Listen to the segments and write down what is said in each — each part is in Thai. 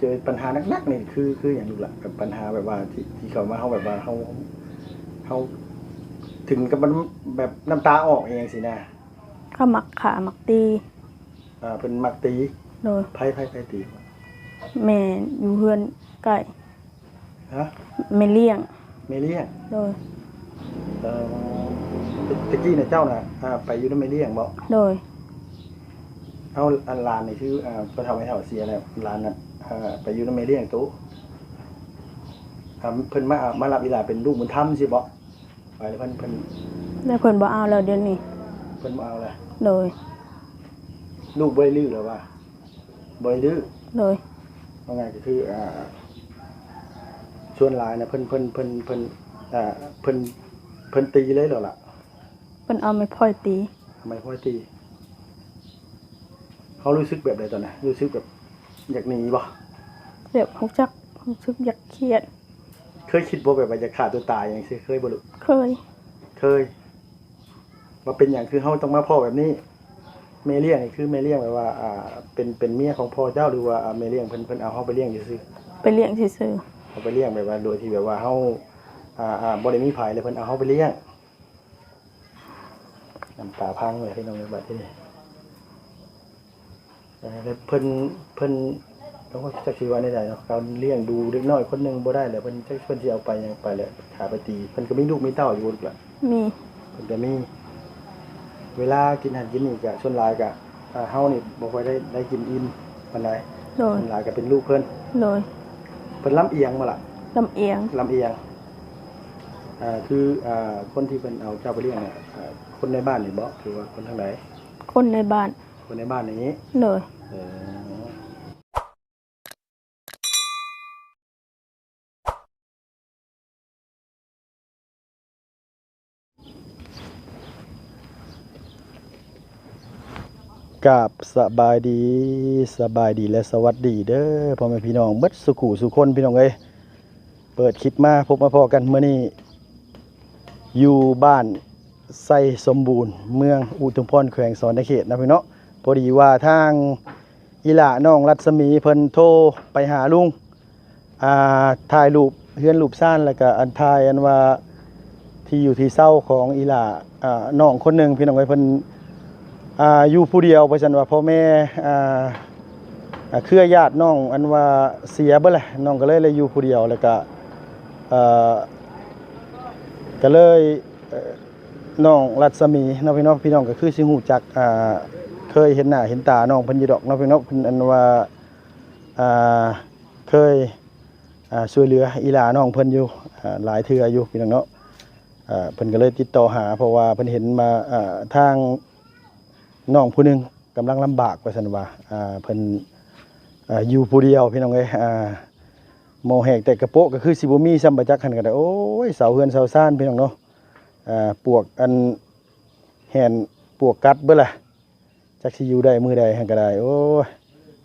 เจอปัญหาหนักๆนี่คืออย่างดูละกับปัญหาแบบว่าที่เขามาเขาแบบว่าเขาถึงกับมันแบบน้ำตาออกเองสินะเขามักขามักตีเป็นมักตีโดยไพ่ตีแม่อยู่เฮือนไก่ฮะไม่เลี้ยงไม่เลี้ยงโดยตะกี้เนี่ยเจ้าน่ะไปอยู่นั่นไม่เลี้ยงบ่โดยเอาอันลานนี่ชื่อพระเฒ่าไม่เฒ่าเสียแล้วลานน่ะไปอยู่นั่นไม่เลี้ยงตู้เพิ่นมารับอีหลาเป็นลูกบุญธรรมสิบ่ไปแล้วเพิ่นแล้วเพิ่นบ่เอาแล้วเดี๋ยวนี้เพิ่นบ่เอาแล้วโดยลูกบ่ได้ลื้อแล้วว่าบ่ได้ลื้อโดยว่าไงก็คือส่วนหลายนะเพิ่นตีเลยเหรอล่ะเพิ่นเอาไม้พลอยตีทำไมพ่อตีเขารู้สึกแบบใดตอนนั้นรู้สึกแบบอยากหนีบ่แบบรู้สึกอยากเครียดเคยคิดบ่แบบว่าจะฆ่าตัวตายอย่างซี่เคยบ่ลูกเคยว่าเป็นอย่างคือเฮาต้องมาพ่อแบบนี้แม่เลี้ยงนี่คือแม่เลี้ยงแบบว่าเป็นเมียของพ่อเจ้าหรือว่าแม่เลี้ยงเพิ่นเอาเฮาไปเลี้ยงซื่อไปเลี้ยงซื่อๆเอาไปเลี้ยงแบบว่าโดยที่แบบว่าเฮาบ่ได้มีไผเลยเพิ่นเอาเฮาไปเลี้ยงน้ำตาพังเลยพี่น้องบัดนี้แล้วเพิ่นต้องจักสิว่าได้เนาะเขาเลี้ยงดูเด็กน้อยคนนึงบ่ได้แล้วเพิ่นจักเพิ่นสิเอาไปยังไปแล้วขาไปตีเพิ่นก็มีลูกมีเต้าอยู่ลูกล่ะมีเพิ่นก็มีเวลากินอาหารกินนี่ก็ส่วนหลายก็เฮานี่บ่ค่อยได้กินอิ่มปานใดโดยส่วนหลายก็เป็นลูกเพิ่นโดยเพิ่นลำเอียงบ่ล่ะลำเอียงคือคนที่เพิ่นเอาเจ้าไปเลี้ยงเนี่ยคนในบ้านนี่บ่หรือว่าคนทางใดคนในบ้านนี้เลยกับสบายดีและสวัสดีเด้อพ่อแม่พี่น้องเบิดสุขุสุคนพี่น้องเอ้ยเปิดคลิปมาพบมาพอกันมื้อนี้อยู่บ้านไซสมบูรณ์เมืองอุทุมพรแขวงสอนเขตนะพี่น้องพอดีว่าทางอีหล่าน้องรัศมีเพิ่นโทรไปหาลุงถ่ายรูปเฮือนรูปซ่านแล้วก็อันถ่ายอันว่าที่อยู่ที่เศร้าของอีหล่าน้องคนนึงพี่น้องเอ้ยเพิ่นอยู่ผู้เดียวเพราะฉะนั้นว่าพ่อแม่เครือญาติน้องอันว่าเสียเบิดแหละน้องก็เลยอยู่ผู้เดียวแล้วก็เลยน้องรัศมีน้องพี่น้องก็คือสิฮู้จักเคยเห็นหน้าเห็นตาน้องเพิ่นอยู่ดอกน้องพี่น้องเพิ่นอันว่าเคยช่วยเหลืออีหลาน้องเพิ่นอยู่หลายเทื่ออยู่พี่น้องเนาะเพิ่นก็เลยติดต่อหาเพราะว่าเพิ่นเห็นมาทางน้องผู้นึงกำลังลำบากว่าซั่นว่าเพิ่นอยู่ผู้เดียวพี่น้องเอ้ยโมแหกแต่กระโปะก็คือสิบ่มีซ้ำบ่จักหั่นก็ได้โอ้ยเสาเฮือนเสาซ่านพี่น้องเนาะปวกอันแห่นปวกกัดเบิดล่ะจักสิอยู่ได้มื้อใดหั่นก็ได้โอ้ย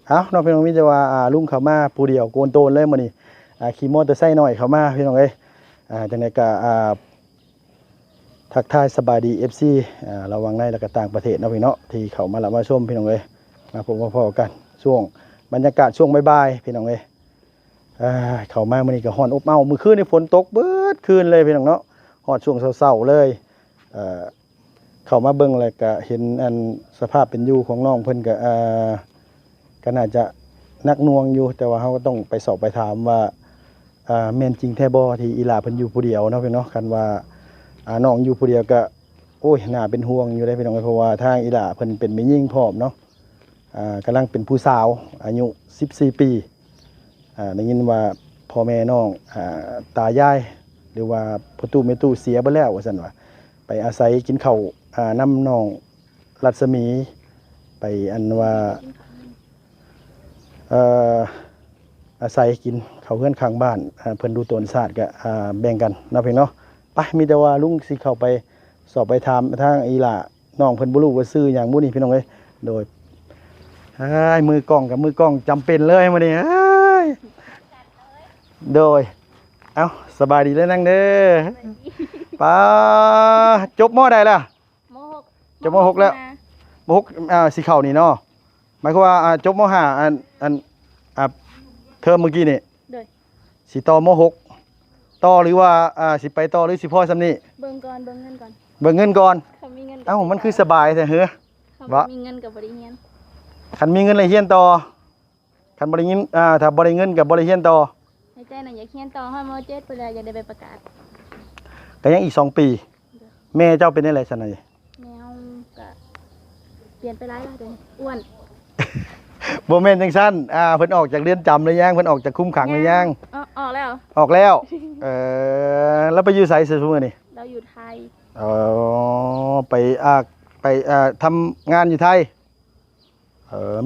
เอาน้องพี่น้องมีแต่ว่าลุงเข้ามาผู้เดียวโกนโตนเลยมื้อนี้ขี่มอเตอร์ไซค์น้อยเข้ามาพี่น้องเอ้ยจังได๋ก็ทักทายสบายดี FC ระวังในและก็ต่างประเทศเนาะพี่เนาะที่เข้ามารับมาชมพี่น้องเอ้ยมาพบมาพอกันช่วงบรรยากาศช่วงบ่ายๆพี่น้องเอ้ยเข้ามามื้อนี้ก็ร้อนอบอ้าวมื้อคืนนี่ฝนตกเบิดคืนเลยพี่น้องเนาะฮอดช่วงเช้าๆเลยเข้ามาเบิ่งแล้วก็เห็นอันสภาพเป็นอยู่ของน้องเพิ่นก็น่าจะนักหน่วงอยู่แต่ว่าเฮาก็ต้องไปสอบไปถามว่าแม่นจริงแท้บ่ที่อีหลาเพิ่นอยู่ผู้เดียวเนาะพี่เนาะคันว่าน้องอยู่ผู้เดียวก็โอ้ยน่าเป็นห่วงอยู่ได้พี่น้องเพราะว่าทางอีหล่าเพิ่นเป็นแม่หญิงพร้อมเนาะกำลังเป็นผู้สาวอายุ14ปีได้ยินว่าพ่อแม่น้องตายายหรือว่าพ่อตู่แม่ตู่เสียไปแล้วว่าซั่นว่าไปอาศัยกินข้าวนำน้องรัศมีไปอันว่าอาศัยกินข้าวเฮือนข้างบ้านเพิ่นดูตนศาสตร์ก็แบ่งกันเนาะพี่เนาะไปมีแต่ว่าลุงสิเข้าไปสอบไปถามทางอีหล่าน้องเพิ่นบ่รู้ว่าซื้อหยังบ่นี่พี่น้องเอ้ยโดยมือกล้องจำเป็นเลยมื้อนี้โดยเอ้าสบายดีเลยนั่งเด้อป้าจบม.ใดล่ะม.6จบม.6แล้วม.6สิเข้านี่เนาะหมายความว่าจบม.5อัน เทอมเมื่อกี้นี่ โดย สิต่อม .6 ต่อหรือว่าสิไปต่อหรือสิพ่อซ้ำนี่ เบิ่งก่อนเบิ่งเงินก่อน เบิ่งเงินก่อน เขามีเงิน เอ้ามันคือสบายแท้เฮ้อ เขา วะ มีเงินกับบริเงิน คันมีเงินเลยเฮียนต่อคันบ่ได้เงินถ้าบ่ได้เงินก็บ่ได้เฮียนต่อ ในใจน่ะอยากเรียนต่อให้ม .7 ไปแล้วอยากได้ใบประกาศ ก็ยังอีก2 ปี แม่เจ้าเป็นได้ไรซั่นน่ะ แมวก็เปลี่ยนไปหลายแล้วเดี๋ยวนี้อ้วน บ่แม่นจังซั่นเพิ่นออกจากเรือนจำหรือยังเพิ่นออกจากคุมขังหรือยัง ออกแล้ว ออกแล้ว แล้วไปอยู่ไสซื่อซุมื้อนี่ เราอยู่ไทย อ๋อไปทำงานอยู่ไทย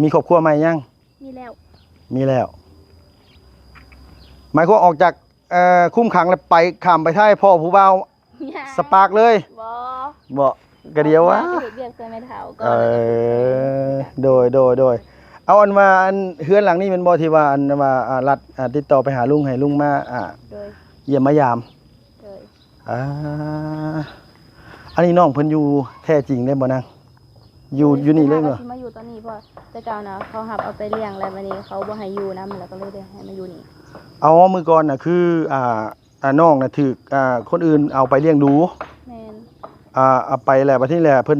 มีครอบครัวใหม่ยัง มีแล้ว มีแล้วหมายความว่าออกจากคุมขังแล้วไปข้ามไปไทยพ่อผู้บ่าวสปาร์กเลย บ่ บ่กะเดียววะ ไปเฮ็ดเวียกใส่ไม้เท้าก่อน โดยเอาอันมาอันเฮือนหลังนี้เป็นบ่ที่ว่าอันว่ารัฐติดต่อไปหาลุงให้ลุงมาโดย เยี่ยมมายาม โดย อันนี้น้องเพิ่นอยู่แท้จริงได้บ่นางอยู่นี่เลยเหรอ มาอยู่ตอนนี้เพราะแต่เก่านะเขาหับเอาไปเลี้ยงแล้ววันนี้เขาบ่ให้อยู่นำแล้วก็เลยได้ให้มาอยู่นี่ เอามื้อก่อนน่ะคือน้องน่ะถูกคนอื่นเอาไปเลี้ยงดู แม่น เอาไปแล้วบัดนี้แหละเพิ่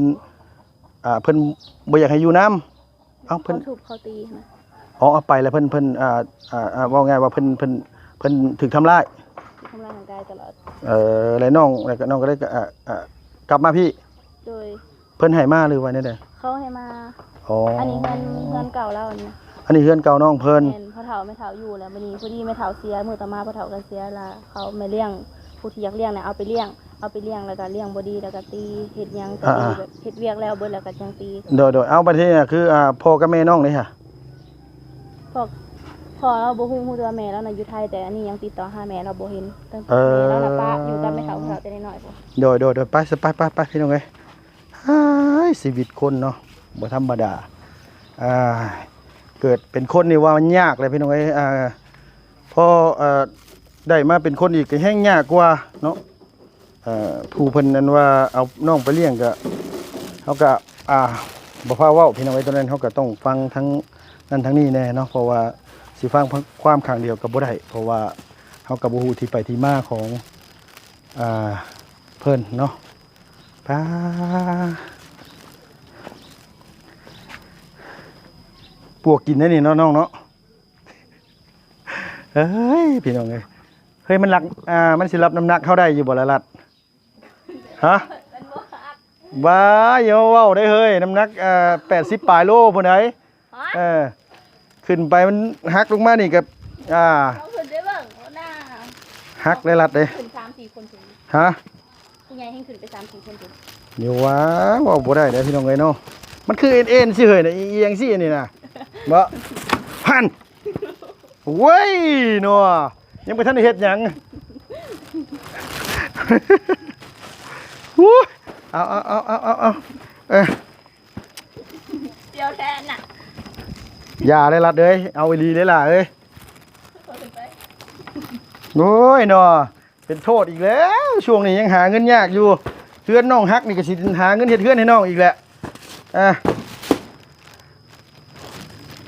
นบ่อยากให้อยู่นำเอ้าเพิ่น เขาทุบเขาตีนะ เอาไปแล้วเพิ่นว่าไงว่าเพิ่นถูกทำร้าย ทำร้ายร่างกายตลอด แล้วน้องก็ได้กลับมาพี่ โดย เพิ่นให้มาหรือว่าแนวใด เขาให้มา อ๋อ อันนี้เงินเก่าแล้วอันนี้ อันนี้เฮือนเก่าน้องเพิ่น แม่นพ่อเฒ่าแม่เฒ่าอยู่แล้ววันนี้พอดีแม่เฒ่าเสียมื้อต่อมาพ่อเฒ่าก็เสียแล้วเขาไม่เลี้ยงผู้ที่อยากเลี้ยงเนี่ยเอาไปเลี้ยงแล้วก็เลี้ยงบ่ดีแล้วก็ตีเฮ็ดหยังก็ตีแบบเฮ็ดเวียกแล้วเบิดแล้วก็จังตี โดยเอาบัดนี้เนี่ยคือพ่อกับแม่น้องนี่ค่ะ พ่อเราบ่ฮู้ตัวแม่แล้วน่ะอยู่ไทยแต่อันนี้ยังติดต่อหาแม่เราบ่เห็นตั้งแต่แม่เราน่ะป้าอยู่กับแม่เฒ่าแต่น้อยๆพุ่น โดยไปพี่น้องเอ้ยชีวิตคนเนาะบ่ธรรมดาเกิดเป็นคนนี่ว่ามันยากเลยพี่น้องเอ้ยพอได้มาเป็นคนอีกก็แห้งยากกว่าเนาะผู้เพิ่นนั้นว่าเอาน้องไปเลี้ยงก็เฮาก็บ่พาเว้าพี่น้องเอ้ยตอนนั้นเฮาก็ต้องฟังทั้งนั้นทั้งนี้แน่เนาะเพราะว่าสิฟังความข้างเดียวก็บ่ได้เพราะว่าเฮาก็บ่ฮู้ที่ไปที่มาของเพิ่นเนาะปวกกินได้นี่เนาะน้องเนาะเฮ้ยพี่น้องเอ้ยเฮ้ยมันหลักมันสิรับน้ำหนักเข้าได้อยู่บ่ละลัดฮะบ้าอย่าเว้าได้เฮ้ยน้ำหนัก80ปลายโลพุ่นใดขึ้นไปมันหักลงมานี่กับเอาขึ้นได้เบิ่งหน้า หักได้ลัดเด้ ขึ้น 3-4 คนถึง ฮะ ผู้ใหญ่ให้ขึ้นไป 3-4 คนถึง เดี๋ยวว้าว่าบ่ได้เด้อพี่น้องเอ้ยเนาะมันคือเอ็นสิเฮ้ยน่ะเอียงสินี่น่ะบ่พันเว้ยเนาะยังบ่ทันได้เฮ็ดหยังฮู้เอาเดี๋ยวแทนน่ะ อย่าเลยลัดเอ้ยเอาอีหลีเลยล่ะเอ้ยโอ้ยเนาะเป็นโทษอีกแล้วช่วงนี้ยังหาเงินยากอยู่เพื่อนน้องฮักนี่ก็สิหาเงินเฮ็ดเพื่อนให้น้องอีกแหละ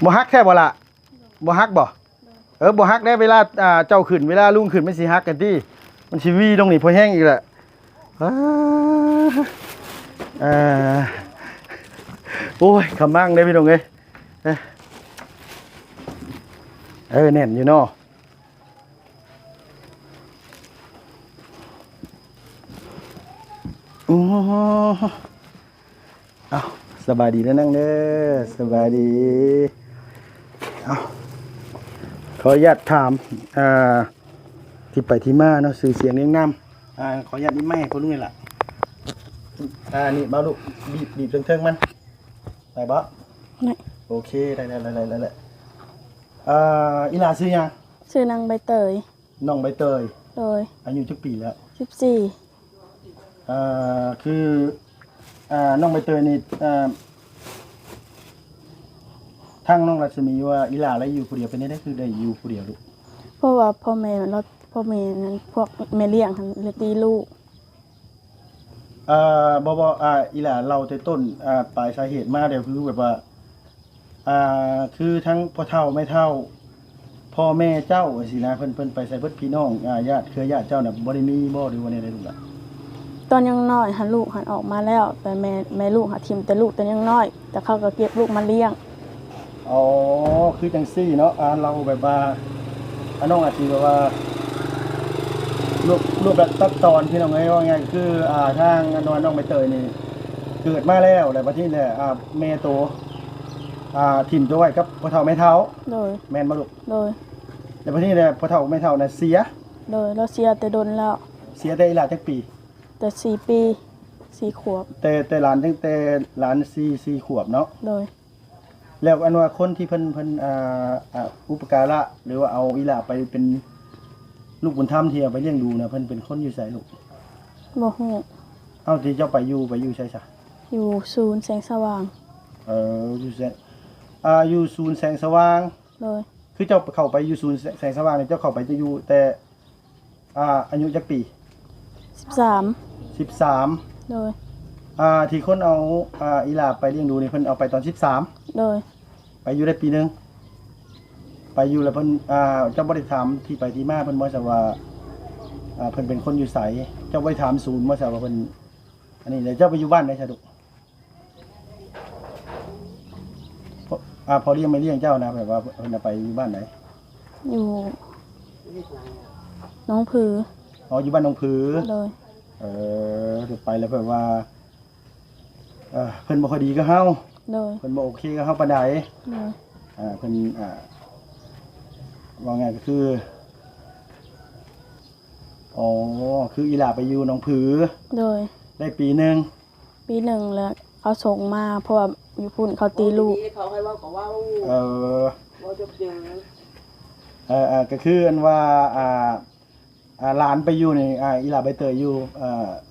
บ่ฮักแท้บ่ล่ะบ่ฮักบ่บ่ฮักได้เวลาเจ้าขึ้นเวลาลุงขึ้นมันสิฮักกันติมันสิวีตรงนี้พอแห้งอีกแหละโอ้ยขมั่งได้พี่น้องเอ้ยแน่นอยู่เนาะเอาสบายดีแล้วนั่งเด้อสบายดีเอาขออนุญาตถามที่ไปที่มาเนาะสื่อเสียงเรียงนามขออนุญาตนี่ไม่ให้พ่อลุงนี่ล่ะนี่เบาลูกบีบเทิงๆมันได้บ่ ได้ โอเคได้อีหลาชื่อหยัง ชื่อนางใบเตย น้องใบเตย โดย อายุจักปีแล้ว 14คือน้องใบเตยนี่ทางน้องรัศมีว่าอีหลาแล้วอยู่ผู้เดียวเป็นได้คือได้อยู่ผู้เดียวลูก เพราะว่าพ่อแม่นั้นพวกแม่เลี้ยงทั้งเลยตีลูก บ่อีหลาเราแต่ต้นปลายสาเหตุมาเดี๋ยวคือแบบว่าคือทั้งพ่อเฒ่าแม่เฒ่า พ่อแม่เจ้าสินะเพิ่นไปใส่เบิดพี่น้องญาติเครือญาติเจ้าน่ะบ่ได้มีบ่หรือว่าแนวใดลูกล่ะ ตอนยังน้อยหันลูกหันออกมาแล้ว แต่แม่ลูกหาทิมแต่ลูกตอนยังน้อย แต่เขาก็เก็บลูกมาเลี้ยง อ๋อคือจังซี่เนาะเราแบบว่าน้องอาจสิแบบว่ารูปแบบตัดตอนพี่น้องเอ้ยว่าไงคือทางน้องใบเตยนี่เกิดมาแล้วแล้วบัดนี้เนี่ยแม่โตถิ่มตัวไว้กับพ่อเฒ่าแม่เฒ่า โดย แม่นบ่ลูก โดย แล้วบัดนี้เนี่ยพ่อเฒ่าแม่เฒ่าน่ะเสีย โดยเราเสียแต่โดนแล้ว เสียได้อีหลาจักปี แต่4 ปี4 ขวบ แต่หลานตั้งแต่หลาน4ขวบเนาะ โดย แล้วอันว่าคนที่เพิ่นอุปการะหรือว่าเอาอีหลาไปเป็นลูกบุญธรรมที่เอาไปเลี้ยงดูนะเพิ่นเป็นคนอยู่ไสลูก บ่ฮู้ เอาที่เจ้าไปอยู่ไสซะ อยู่ศูนย์แสงสว่าง อยู่อยู่ศูนย์แสงสว่าง โดย คือเจ้าเข้าไปอยู่ศูนย์แสงสว่างนี่เจ้าเข้าไปจะอยู่แต่อายุจักปี 13 13 โดย ที่คนเอาอีหลาไปเลี้ยงดูนี่เพิ่นเอาไปตอน13 โดย ไปอยู่ได้ปีหนึงไปอยู่แล้วเพิ่นเจ้าบ่ได้ถามที่ไปที่มาเพิ่นบ่ทราบว่าเพิ่นเป็นคนอยู่ไสเจ้าบ่ได้ถามศูนย์บ่ทราบว่าเพิ่นอันนี้แล้วเจ้าไปอยู่บ้านได้ซะดุพอเลี้ยงไม่เลี้ยงเจ้านะแบบว่าเพิ่นเอาไปอยู่บ้านไหน อยู่น้องผือ อ๋ออยู่บ้านหนองผือ โดย ไปแล้วแบบว่าเพิ่นบ่ค่อยดีกับเฮา โดย เพิ่นบ่โอเคกับเฮาปานใด โดย เพิ่นว่าไงก็คืออ๋อคืออีหลาไปอยู่หนองผือ โดย ได้ปีหนึง ปีหนึ่งแล้วเขาส่งมาเพราะว่าอยู่พุ่นเขาตีลูก เขาให้เว้าก็เว้า เอ่อ เว้าจบเจอ ก็คืออันว่าหลานไปอยู่นี่อีหลาใบเตยอยู่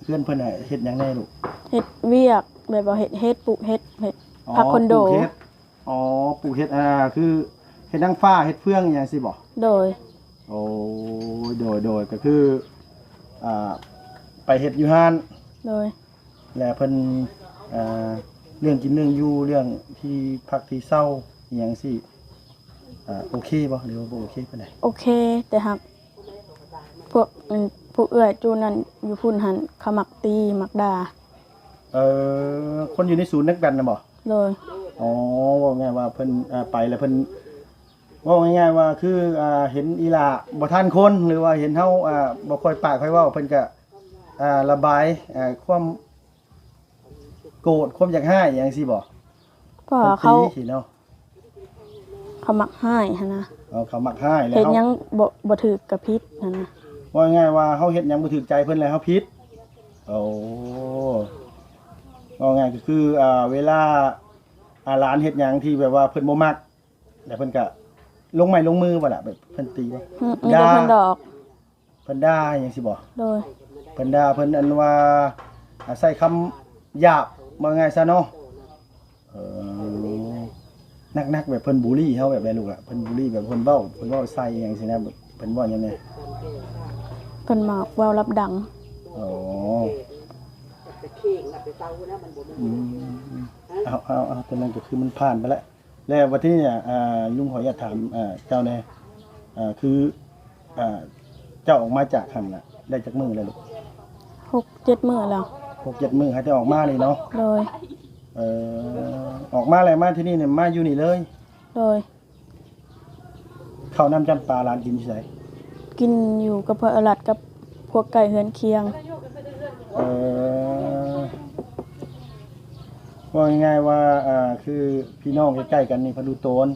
เพื่อนเพิ่นน่ะเฮ็ดหยังแน่ลูก เฮ็ดเวียกแบบว่าเฮ็ดปลูกเฮ็ดผักคอนโด ปลูกเฮ็ดปลูกเฮ็ดคือเฮ็ดนางฟ้าเฮ็ดเฟืองอหยังสิบ่ โดย โอ้โดยก็คือไปเฮ็ดอยู่ห้าน โดย แล้วเพิ่นเรื่องกินเรื่องอยู่เรื่องที่พักที่เศร้าอหยังสิโอเคบ่หรือว่าบ่โอเคปานใด โอเค แต่หากพวกผู้เอื้อยจูนั่นอยู่พุ่นหันเขามักตีมักด่า คนอยู่ในศูนย์นักกันน่ะบ่ โดย อ๋อว่าง่ายว่าเพิ่นไปแล้วเพิ่นว่าง่ายๆว่าคือเห็นอีหลาบ่ทันคนหรือว่าเห็นเฮาบ่ค่อยปากค่อยเว้าเพิ่นก็ระบายความโกรธความอยากให้อหยังซี่บ่ เพราะว่าเขา พิ่นตีสิเนาะ เขามักให้หันนะ เขามักให้แล้ว เฮ็ดห เฮา ยังบ่ถูกกับพิษหันนะ ว่าง่ายว่าเฮาเฮ็ดหยังบ่ถูกใจเพิ่นแล้วเฮาผิดโอ้ว่าง่ายก็คือเวลาหลานเฮ็ดหยังที่แบบว่าเพิ่นบ่มักแล้วเพิ่นก็ลงไม้ลงมือบ่ล่ะแบบเพิ่นตีบ่ มีแต่เพิ่นดอก เพิ่นด่าหยังสิบ่ โดย เพิ่นด่าเพิ่นอันว่าใส่คำหยาบว่าง่ายซะเนาะนักๆแบบเพิ่นบูลลี่เฮาแบบใดลูกล่ะเพิ่นบูลลี่แบบเพิ่นเว้าใส่หยังสินะแบบเพิ่นเว้าหยังไง เพิ่นมักเว้ารับดัง อ๋อ ไปเข่งน่ะไปเตานะมันบ่แม่น เอาตอนนั้นก็คือมันผ่านไปแล้วแล้ววันที่เนี่ยลุงขออยากถามเจ้าแน่คือเจ้าออกมาจากหั่นน่ะได้จักมื้อแล้วลูก 6-7 มื้อแล้ว 6-7 มื้อให้ได้ออกมาเลยเนาะ โดย ออกมาแล้วมาที่นี่เนี่ยมาอยู่นี่เลย โดย ข้าวน้ำจำปลาร้านกินที่ไส กินอยู่กับเพื่อนอลัดกับพวกไก่เฮือนเคียง ว่าง่ายๆว่าคือพี่น้องใกล้ๆกันนี่เพิ่นดูโตน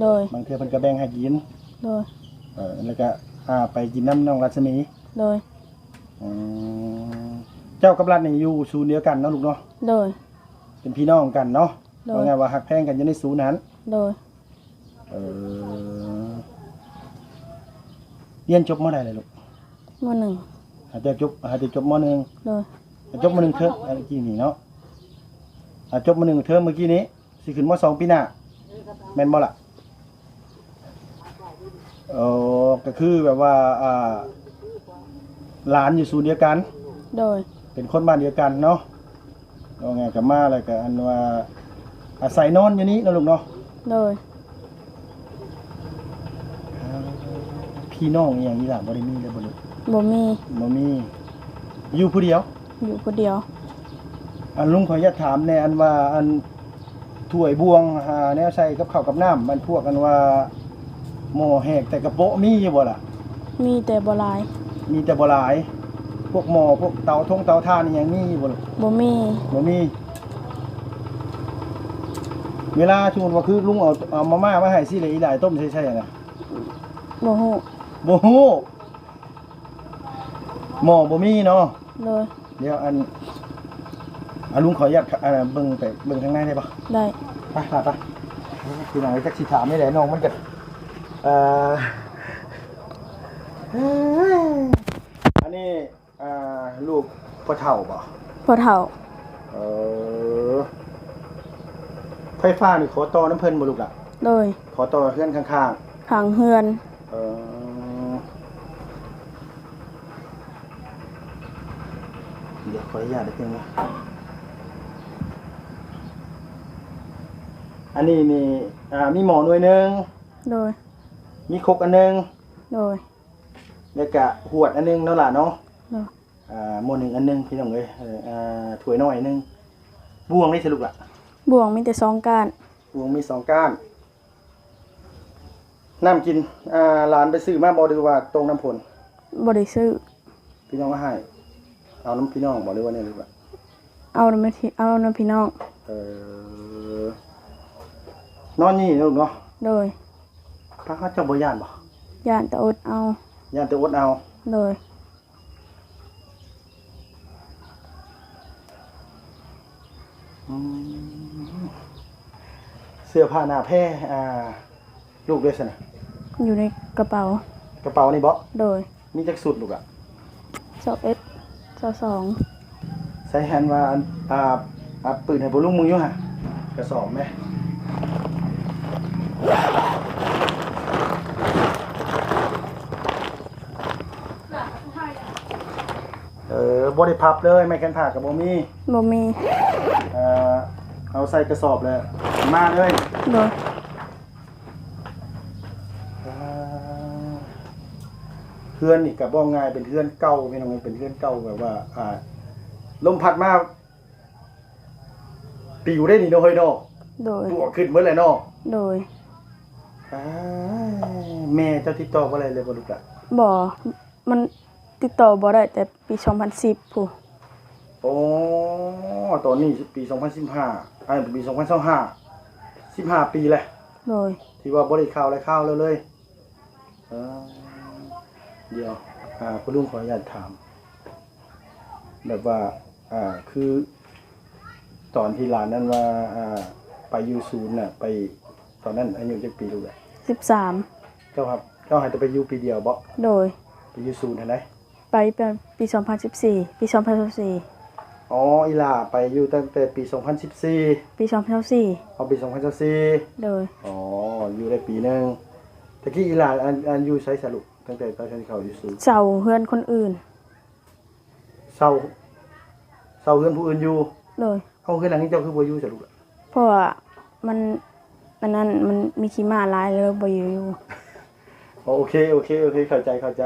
โดย บางเทื่อเพิ่นก็แบ่งให้กิน โดย แล้วก็ไปกินน้ำน้องรัศมี โดย เจ้ากับรัฐนี่อยู่ศูนย์เดียวกันเนาะลูกเนาะ โดย เป็นพี่น้องกันเนาะ โดย ว่าไงว่าหักแพงกันอยู่ในศูนย์นั้น โดย เรียนจบเมื่อไหร่เลยลูก มหนึ่ง อาจจะจบมหนึ่ง โดย จบมหนึ่งเทอมเมื่อกี้นี่เนาะจบมหนึ่งเทอมเมื่อกี้นี้สิขึ้นมสองปีหน้าแม่นบ่ล่ะก็คือแบบว่าหลานอยู่ศูนย์เดียวกัน โดย เป็นคนบ้านเดียวกันเนาะว่าไงกับมาอะไรกับอันว่าอาศัยนอนอยู่นี้นะลูกเนาะ โดย พี่น้องอีหยังนี่ล่ะบ่ได้มีเลยบ่ลูก บ่มี บ่มีอยู่ผู้เดียว อยู่คนเดียว อันลุงขออนุญาตถามแน่อันว่าอันถ้วยบวงหาแนวใส่กับข้าวกับน้ำมันพวกกันว่าหม้อแหกแต่กระโปะมีอยู่บ่ล่ะ มีแต่บ่หลาย มีแต่บ่หลาย พวกหม้อพวกเตาเตาถ่านนี่ยังมีอยู่บ่ลูก บ่มี บ่มี เวลาสมมุติว่าคือลุงเอามาม่ามาให้สิเลยอีหลายต้มใช่ๆน่ะ บ่ฮู้ บ่ฮู้หม้อบ่มีเนาะ เลย เดี๋ยวลุงขออนุญาตเบิ่งไปเบิ่งข้างในได้ปะ ได้ ไปพี่น้องจักสิถามนี่แหละน้องมันก็อันนี้ลูกพ่อเฒ่าบ่ พอเฒ่า เออไฟฟ้านี่ขอต่อน้ำเพิ่นบ่ลูกล่ะ โดย ขอต่อเฮือนข้าง ข้างเฮือน ๆเดี๋ยวขออนุญาตได้เพียงนะอันนี้นี่มีหมอหน่วยหนึง โดย มีครกอันหนึง โดย แล้วก็หวดอันหนึงเนาะล่ะเนาะ โดย หม้อหนึงอันหนึงพี่น้องเอ้ยถ้วยน้อยอันหนึงบวงนี่สิลูกล่ะ บ่วงมีแต่2ก้าน บวงมี2ก้านน้ำกินหลานไปซื้อมาบ่หรือว่าตรงน้ำพล บ่ได้ซื้อ พี่น้องก็ให้เอาน้ำพี่น้องบ่หรือว่าเนี่ยหรือว่า เอานำพี่น้อง นอนนี่ลูกเนาะ โดย พระเขาเจ้าบ่ย่านบ่ ย่านตะอดเอา ย่านแต่อดเอา โดย เสื้อผ้าหน้าแพร่ลูกด้วยสินะ อยู่ในกระเป๋าก ระเป๋านี่บ่ โดย มีจักสุดลูกอ่ะ 21 22 ใส่แฮนด์ว่าปืนให้บ่ลุงมึงอยู่ห่ะกระสอบไหมบ่ได้พับเลยไม่แคนผ่ากับบ่มี บ่มี เอาใส่กระสอบเลยมาเลย โดย เพื่อนนี่กับบ่ง่ายเป็นเพื่อนเก่าพี่น้องเป็นเพื่อนเก่าแบบว่าลมพัดมาปิวได้นี่เนาะเฮ้ยเนาะ โดย ตัวขึ้นเมื่อไรเนาะ โดย แม่เจ้าติดต่อบ่อะไรเลยบ่ลูกล่ะ บ่มันติดต่อบ่ได้แต่ปี2010ผู้ โอ้ตอนนี้ปี2015ปี2025 15 ปีแหละ โดย ที่ว่าบ่ได้ข่าวอะไรข่าวเลยเดี๋ยวคุณลุงขออนุญาตถามแบบว่าคือตอนที่หลานนั้นว่าไปอยู่ศูนย์น่ะไปตอนนั้นอายุจักปีลูกอ่ะ 13 เจ้าครับเจ้าให้แต่ไปอยู่ปีเดียวบ่ โดย ไปอยู่ศูนย์หั่นได ไปเป็นปี2014ปี2024 อ๋ออีหล่าไปอยู่ตั้งแต่ปี2014ปี2024เอาปี2024 โดย อ๋ออยู่ได้ปีนึงตะกี้อีหล่าอันอยู่ไสสรุปตั้งแต่ตอนที่เขาอยู่ศูนย์ เจ้าเฮือนคนอื่น เซาเฮือนผู้อื่นอยู่ โดย เอาเฮือนหลังนี้เจ้าคือบ่อยู่สรุปล่ะ เพราะว่ามันมันมีขี้ม้าหลายเลยบ่อยู่ โอเคเข้าใจ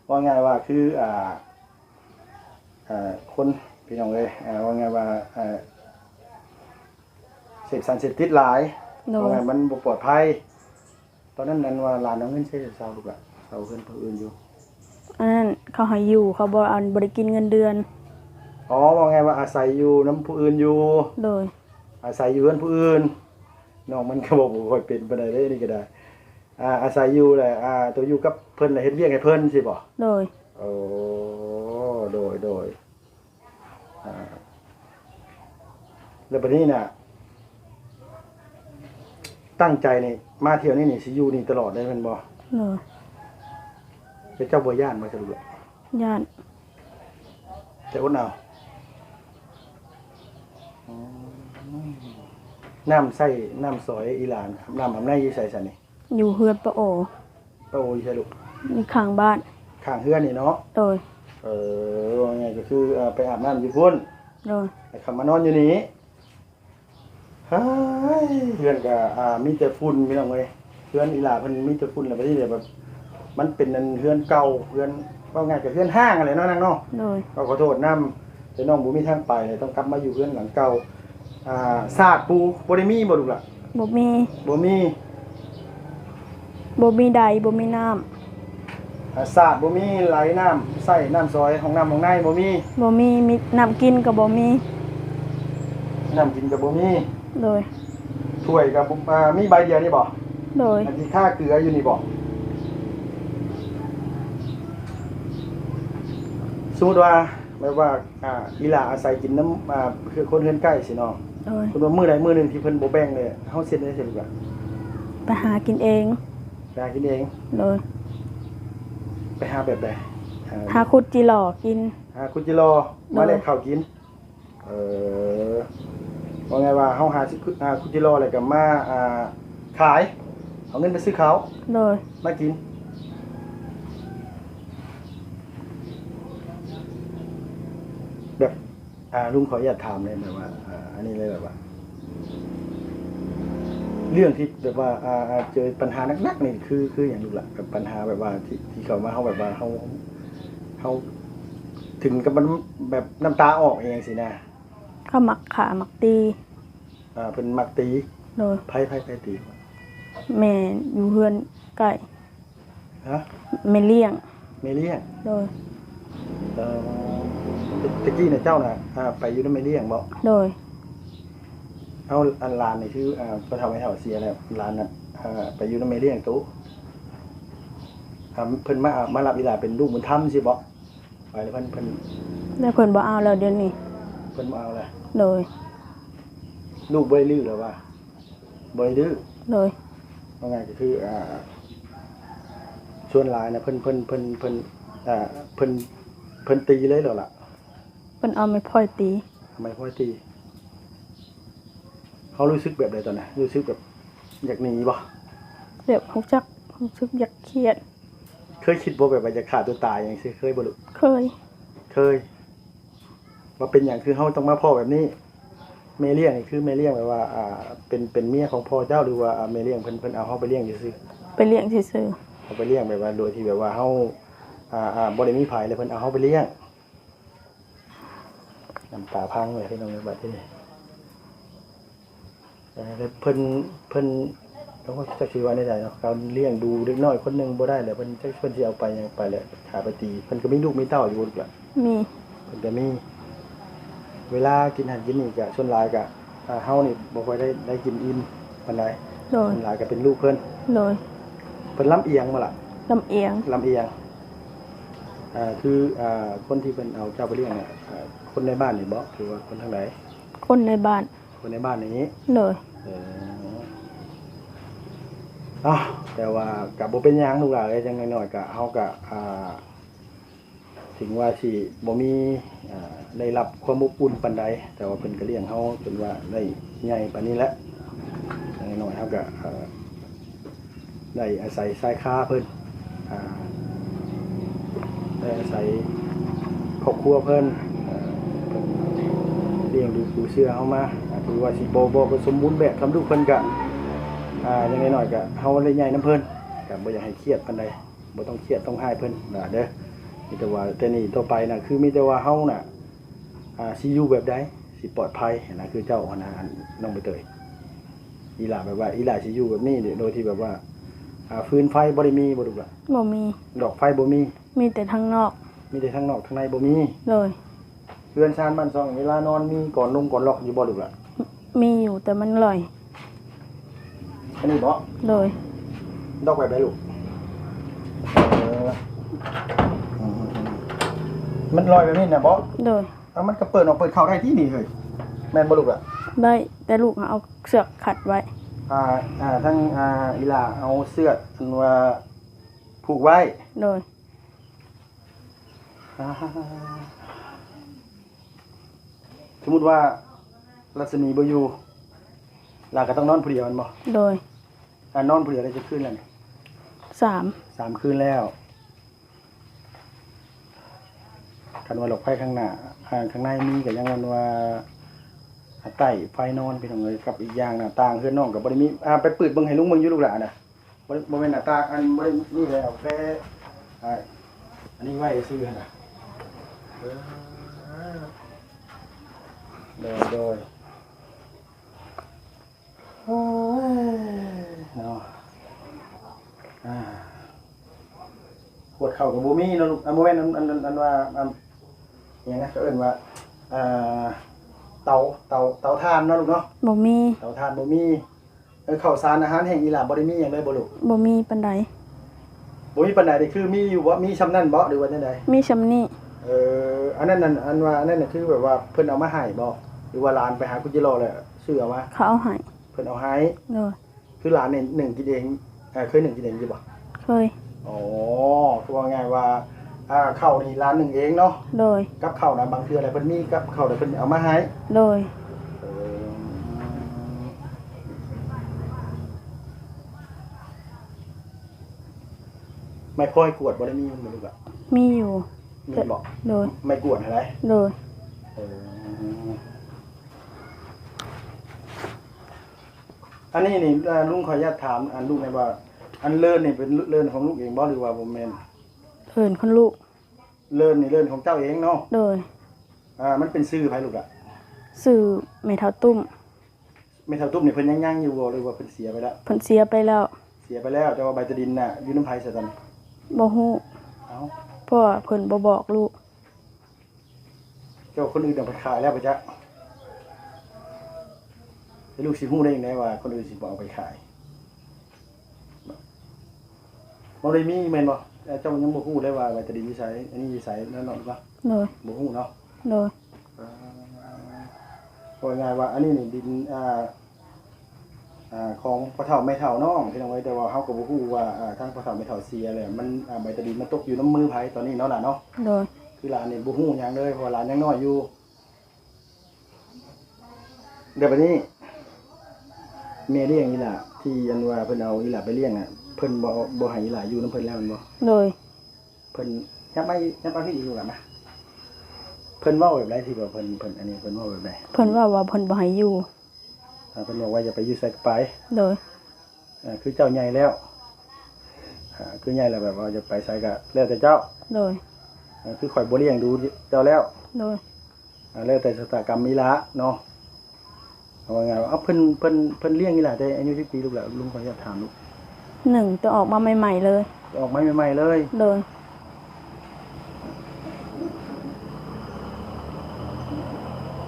ว่าไงว่าคือคนพี่น้องเอ้ยว่าไงว่าเสพสารเสพติดหลาย โดย ว่าไงมันบ่ปลอดภัยตอนนั้นนั้นว่าหลานเอาเงินใช้เซาลูกอ่ะเซาเพิ่นผู้อื่นอยู่ อันนั้นเขาให้อยู่เขาบ่เอาบ่ได้กินเงินเดือน อ๋อว่าไงว่าอาศัยอยู่น้ำผู้อื่นอยู่ โดย อาศัยอยู่เพิ่นผู้อื่นน้องมันก็บอกบ่ค่อยเป็นปานใดเด้นี่ก็ได้อาศัยอยู่แหละตัวอยู่กับเพิ่นน่ะเฮ็ดเวียกให้เพิ่นสิบ่ โดย โอ้โดยแล้วบัดนี้น่ะตั้งใจนี่มาเที่ยวนี่สิอยู่นี่ตลอดได้แม่นบ่ โดย เป็นเจ้าบ่ย่านบ่สรุปแล้ว ญาติ แต่อดเอาน้ำใส่น้ำซอยอีหลานน้ำอำไนอยู่ใส่ซั่นนี่ อยู่เฮือนปะโอ โตอยู่ใช่ลูก มีข้างบ้าน ข้างเฮือนนี่เนาะ โดย ว่าไงก็คือไปอาบน้ำอยู่พุ่น โดย แต่ขับมานอนอยู่นี่เฮ้ยเพื่อนก็มีแต่ฝุ่นพี่น้องเอ้ยเพื่อนอีหลาเพิ่นมีแต่ฝุ่นแล้วบัดนี้เดี๋ยวแบบ มันเป็นอันเฮือนเก่าเฮือนว่าไงก็เฮือนห้างอะไรเนาะนางเนาะ โดย ก็ขอโทษนำแต่น้องบ่มีทางไปเลยต้องกลับมาอยู่เฮือนหลังเก่าซาดปูบ่ได้มีบ่ลูกล่ะ บ่มี บ่มี ใดบ่มีน้ำ ซาดบ่มีไหลน้ำใส่น้ำซอยของน้ำของในบ่มี บ่มีน้ำกินก็บ่มี น้ำกินก็บ่มี โดย ถ้วยก็มีใบเดียวนี่บ่ โดย อันที่ค่าเกลืออยู่นี่บ่สมมุติว่าแบบว่าอีหล่าอาศัยกินน้ำคือคนเฮือนใกล้สิเนาะ โดย คุณว่ามื้อใดมื้อหนึงที่เพิ่นบ่แบ่งเลยเฮาเซ็นได้เสร็จบ่ ไปหากินเอง ไปหากินเอง โดย ไปหาแบบใด หาคุดจิหล่อกิน หาคุณจิรอมาแลกข้าวกินว่าไงว่าเฮาหาคุณจิรอแล้วก็มาขายเอาเงินไปซื้อข้าว โดย มากินแบบลุงขออนุญาตถามเลยแบบว่าอันนี้เลยแบบว่า เรื่องที่แบบว่าเจอปัญหานักๆนี่คืออย่างลูกล่ะแบบปัญหาแบบว่าที่เขามาเฮาแบบว่าเฮาถึงกับมันแบบน้ำตาออกเองสินะ เขามักขามักตี เพิ่นมักตี โดย ไผตี แม่อยู่เฮือนใกล้ ฮะ แม่เลี้ยง เมเลียง โดย ตะกี้เนี่ยเจ้าน่ะไปอยู่นำเมเลียงบ่ โดย เอาอันลานนี่คือบ่เฒ่าไม่เฒ่าเสียแล้วลานน่ะไปอยู่นำเมเลียงตู้เพิ่นมารับอีหลาเป็นลูกบุญธรรมสิบ่ไปแล้วเพิ่น แล้วเพิ่นบ่เอาแล้วเดี๋ยวนี้ เพิ่นบ่เอาแล้ว โดย ลูกบ่ได้ดื้อแล้วว่าบ่ได้ดื้อ โดย ว่าไงก็คือชวนหลายนะเพิ่นตีเลยแล้วล่ะ เพิ่นเอาไม้พลอยตี ทำไมพ่อตีเขารู้สึกแบบใดตอนนั้นรู้สึกแบบอยากหนีบ่ แบบรู้สึกอยากเครียด เคยคิดบ่แบบว่าจะฆ่าตัวตายอย่างซี่เคยบ่ลูก เคย เคยว่าเป็นอย่างคือเฮาต้องมาพ่อแบบนี้แม่เลี้ยงนี่คือแม่เลี้ยงแบบว่าเป็นเมียของพ่อเจ้าหรือว่าแม่เลี้ยงเพิ่นเอาเฮาไปเลี้ยงซื่อ ไปเลี้ยงซื่อ ๆเอาไปเลี้ยงแบบว่าโดยที่แบบว่าเฮาบ่ได้มีไผเลยเพิ่นเอาเฮาไปเลี้ยงน้ำตาพังเลยพี่น้องในบัดนี้แล้วเพิ่นแล้วก็จักสิว่าได้เนาะเขาเลี้ยงดูเด็กน้อยคนหนึงบ่ได้แล้วเพิ่นจักเพิ่นสิเอาไปหยังไปแล้วขาไปตีเพิ่นก็มีลูกมีเต้าอยู่ลูกล่ะ ๆมี เพิ่นก็มีเวลากินอาหารกินนี่ก็ส่วนหลายก็เฮานี่บ่ค่อยได้กินอิ่มปานใด โดย ส่วนหลายก็เป็นลูกเพิ่น โดย เพิ่นลำเอียงบ่ล่ะ ลำเอียง ลำเอียงคือคนที่เพิ่นเอาเจ้าไปเลี้ยงเนี่ยคนในบ้านนี่บ่หรือว่าคนทางไหน คนในบ้าน คนในบ้านนี้ โดย แต่ว่าก็บ่เป็นหยังลูกหลานเอ้ยจังน้อยๆก็เฮาก็ถึงว่าสิบ่มีได้รับความอบอุ่นปานใดแต่ว่าเพิ่นก็เลี้ยงเฮาจนว่าได้ใหญ่ปานนี้แล้วอย่างน้อยๆเฮาก็ได้อาศัยสายค้าเพิ่นได้อาศัยครอบครัวเพิ่นเลี้ยงดูปูเสื้อเฮามาถือว่าสิบ่สมบูรณ์แบบทำลูกเพิ่นก็อย่างน้อยๆก็เฮาได้ใหญ่นำเพิ่นก็บ่อยากให้เครียดปานใดบ่ต้องเครียดต้องอายเพิ่นเด้อมีแต่ว่าแต่นี่ต่อไปน่ะคือมีแต่ว่าเฮาน่ะสิอยู่แบบใดสิปลอดภัยนะคือเจ้านะน้องใบเตยอีหล่าแบบว่าอีหล่าสิอยู่แบบนี้โดยที่แบบว่าฟืนไฟบ่ได้มีบ่ถูกล่ะ บ่มี ดอกไฟบ่มี มีแต่ทางนอก มีแต่ทางนอกทางในบ่มี โดย เรือนชานบ้านซองเวลานอนมีก่อนลงก่อนล็อกอยู่บ่ถูกล่ะ มีอยู่แต่มันลอย อันนี้บ่ โดย ดอกแบบใดลูกมันลอยแบบนี้น่ะบ่ โดย มันก็เปิดออกเปิดเข้าได้ที่นี่เฮ้ยแม่นบ่ลูกล่ะ ได้แต่ลูกเอาเสือกขัดไว้ ทั้งอีหล่าเอาเสื้ออันว่าผูกไว้ โดย สมมุติว่ารัศมีบ่อยู่หล่าก็ต้องนอนผู้เดียวแม่นบ่ โดย นอนผู้เดียวได้จะคืนแล้วนี่ 3 3คืนแล้วคันว่าหลอกไฟข้างหน้าข้างในมีก็ยังว่าใต้ไฟนอนพี่น้องเอ้ยกับอีกอย่างหน้าต่างเฮือนน้องก็บ่ได้มีไปเปิดเบิ่งให้ลุงเบิ่งอยู่ลูกหลานน่ะ บ่แม่นหน้าตางอันบ่ได้นี่แล้วแค่อันนี้ไว้ซื้อหั่นน่ะโดยโอ้ยเนาะปวดเข่ากับบ่มีเนาะลูกบ่แม่นอันว่าหยังนะเขาเอิ้นว่าเตาถ่านเนาะลูกเนาะ บ่มี เตาถ่านบ่มีข้าวสารอาหารแห้งอีหล่าบ่ได้มีหยังเลยบ่ลูก บ่มีปานใด บ่มีปานใดนี่คือมีอยู่บ่มีซำนั้นบ่หรือว่าจังได๋ มีซำนี้ อันนั้นน่ะอันว่าอันนั้นน่ะคือแบบว่าเพิ่นเอามาให้บ่หรือว่าหลานไปหาคุณจิโร่แล้วซื้อเอามา เขาเอาให้ เพิ่นเอาให้ โดย คือหลานนี่นึ่งกินเองเคยนึ่งกินเองอยู่บ่ เคย อ๋อคือว่าง่ายว่าข้าวนี่ร้านนึ่งเองเนาะ โดย กับข้าวน่ะบางเทื่ออะไรเพิ่นมีกับข้าวแล้วเพิ่นเอามาให้ โดย ไม่ค่อยกวดบ่ได้มีมันบ่ลูกอ่ะ มีอยู่ มีบ่ โดย ไม่กวดอะไร โดย อันนี้นี่ลุงขออนุญาตถามอันลูกในว่าอันเลิศนี่เป็นเลิศของลูกเองบ่หรือว่าบ่แม่น เอิ้นคนลูก เลิศนี่เลิศของเจ้าเองเนาะ โดย มันเป็นชื่อไผลูกอ่ะ สื่อแม่เฒ่าตุ้ม แม่เฒ่าตุ้มนี่เพิ่นยังอยู่บ่หรือว่าเพิ่นเสียไปแล้ว เพิ่นเสียไปแล้ว เสียไปแล้วแต่ว่าใบตะดินน่ะอยู่น้ำไผซะตอนนี้ บ่ฮู้ เอ้า เพราะว่าเพิ่นบ่บอกลูก เจ้าคนอื่นเอาไปขายแล้วไปจ๊ะให้ลูกสิฮู้ได้จังไดว่าคนอื่นสิบ่เอาไปขายบ่ได้มีแม่นบ่เจ้ายังบ่ฮู้เลยว่าใบตะดินอยู่ไสอันนี้อยู่ไสนั่นเนาะบ่ โดย บ่ฮู้เนาะ โดย ก็ง่ายว่าอันนี้นี่ดินของพ่อเฒ่าแม่เฒ่าน้องพี่น้องไว้แต่ว่าเฮาก็บ่ฮู้ว่าทางพ่อเฒ่าแม่เฒ่าเสียแล้วมันใบตะดินมันตกอยู่น้ำมือไผตอนนี้เนาะล่ะเนาะ โดย คือหลานนี่บ่ฮู้หยังเลยเพราะว่าหลานยังน้อยอยู่เดี๋ยวบัดนี้แม่เลี้ยงอีหล่ะที่อันว่าเพิ่นเอาอีหล่ะไปเลี้ยงอ่ะเพิ่นบ่ให้อีหล่ะอยู่นำเพิ่นแล้วแม่นบ่ โดย เพิ่นยับไปพี่อีกอยู่ล่ะนะเพิ่นเว้าแบบไรที่ว่าเพิ่นอันนี้เพิ่นเว้าแบบใด เพิ่นว่าเพิ่นบ่ให้อยู่ เพิ่นบอกว่าอย่าไปอยู่ไสก็ไป โดย คือเจ้าใหญ่แล้วคือใหญ่แล้วแบบว่าจะไปไสก็แล้วแต่เจ้า โดย คือข่อยบ่เลี้ยงดูเจ้าแล้ว โดย แล้วแต่ชะตากรรมอีหละเนาะเอาว่าไงว่าเพิ่นเลี้ยงอีหละแต่อายุ10ปีลูกแล้วลุงขออนุญาตถามลูก 1จะออกมาใหม่ๆเลย ออกมาใหม่ๆเลย โดย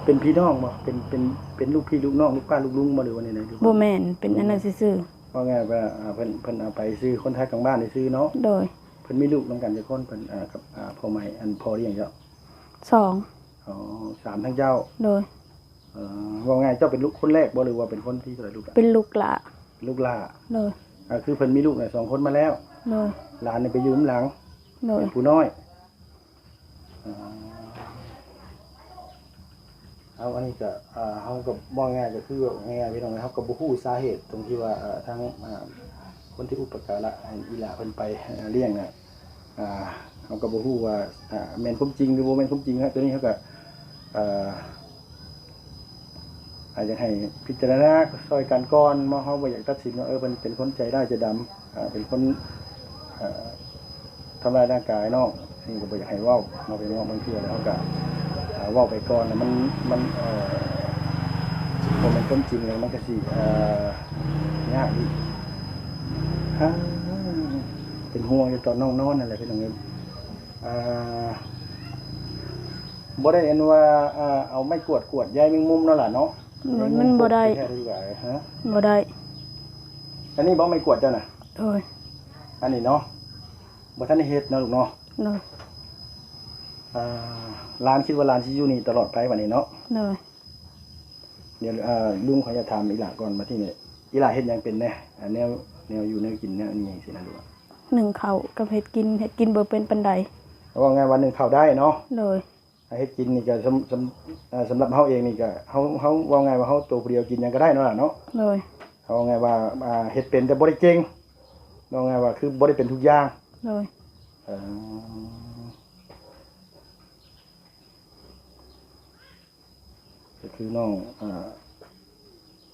เป็นพี่น้องบ่เป็นลูกพี่ลูกน้องลูกป้าลูกลุงบ่หรือว่าไหนๆ บ่แม่นเป็นอันนั้นซื่อ ว่าไงว่าเพิ่นเอาไปซื้อคนไทยกลางบ้านได้ซื้อเนาะ ๆโดย เพิ่นมีลูกนำกันจักคนเพิ่นกับพ่อใหม่อันพ่อเลี้ยงเจ้า 2 อ๋อ3ทั้งเจ้า โดย ว่าไงเจ้าเป็นลูกคนแรกบ่หรือว่าเป็นคนที่เท่าไหร่ลูกอะ เป็นลูกหลา ลูกหล่า โดย คือเพิ่นมีลูกน่ะ2คนมาแล้ว โดย หลานนี่ไปอยู่ข้างหลัง โดย เป็นผู้น้อยเอาอันนี้ก็เฮาก็บ่ง่ายก็คือง่ายๆพี่น้องเฮาก็บ่ฮู้สาเหตุตรงที่ว่าทางคนที่อุปการะให้อีหลาเพิ่นไปเลี้ยงน่ะเฮาก็บ่ฮู้ว่าแม่นความจริงหรือบ่แม่นความจริงครับตัวนี้เฮาก็อาจจะให้พิจารณาช่วยกันก่อนเฮาบ่อยากตัดสินว่าเพิ่นเป็นคนใจร้ายใจดำเป็นคนทำร้ายร่างกายน้องนี่ก็บ่อยากให้เว้าเนาะไปเนาะบางเทื่อแล้วเฮาก็เว้าไปก่อนแล้วมันพอมันคนจริงแล้วมันก็สิยากอีกเป็นห่วงอยู่ตอนน้องนอนนั่นแหละพี่น้องเอ้ยบ่ได้เห็นว่าเอาไม้กวดใยแมงมุมนั่นล่ะเนาะ มันบ่ได้ แท้ดีกว่าฮะ บ่ได้ อันนี้บ่ไม้กวดเจ้าน่ะ โดย อันนี้เนาะบ่ทันได้เฮ็ดเนาะลูกเนาะ โดย ร้านคิดว่าร้านสิอยู่นี่ตลอดไปบัดนี้เนาะ โดย เดี๋ยวลุงขอจะถามอีหล่าก่อนมาที่นี่อีหล่าเฮ็ดหยังเป็นแน่แนวอยู่แนวกินแนวนี้จังซี่นะลูก 1ข้าวกับเฮ็ดกินบ่เป็นปานใด ว่าไงวันหนึงเข้าได้เนาะ โดย เฮ็ดกินนี่ก็สำหรับเฮาเองนี่ก็เฮาว่าไงว่าเฮาตัวผู้เดียวกินหยังก็ได้เนาะล่ะเนาะ โดย เขาว่าไงว่าเฮ็ดเป็นแต่บ่ได้เก่งว่าไงว่าคือบ่ได้เป็นทุกอย่าง โดย ก็คือน้อง